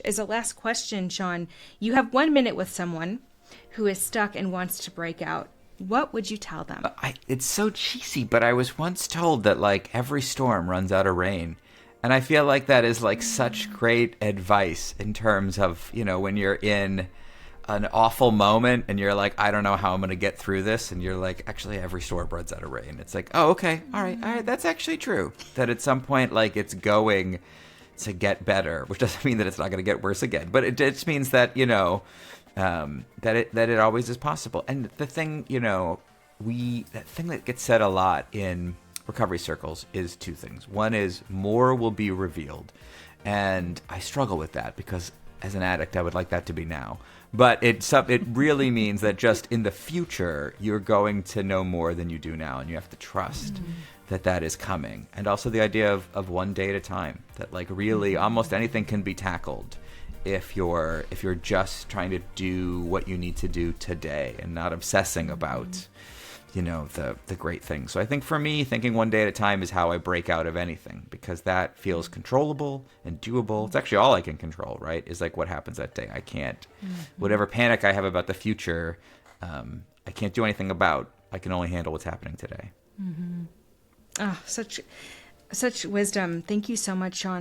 as a last question, Sean, you have 1 minute with someone who is stuck and wants to break out. What would you tell them? It's so cheesy, but I was once told that like every storm runs out of rain. And I feel like that is like such great advice in terms of, when you're in an awful moment and you're like, I don't know how I'm going to get through this. And you're like, actually, every storm runs out of rain. It's like, oh, okay. All right. That's actually true. That at some point, like, it's going to get better, which doesn't mean that it's not going to get worse again. But it just means that, that it always is possible. And the thing, that thing that gets said a lot in recovery circles is two things. One is more will be revealed. And I struggle with that because as an addict, I would like that to be now. But it really means that just in the future, you're going to know more than you do now. And you have to trust that is coming. And also the idea of one day at a time, that like really almost anything can be tackled if you're just trying to do what you need to do today and not obsessing about the great things. So I think for me, thinking one day at a time is how I break out of anything, because that feels controllable and doable. It's actually all I can control, right? Is like what happens that day. I can't, whatever panic I have about the future, I can't do anything about. I can only handle what's happening today. Oh, such wisdom. Thank you so much, Sean.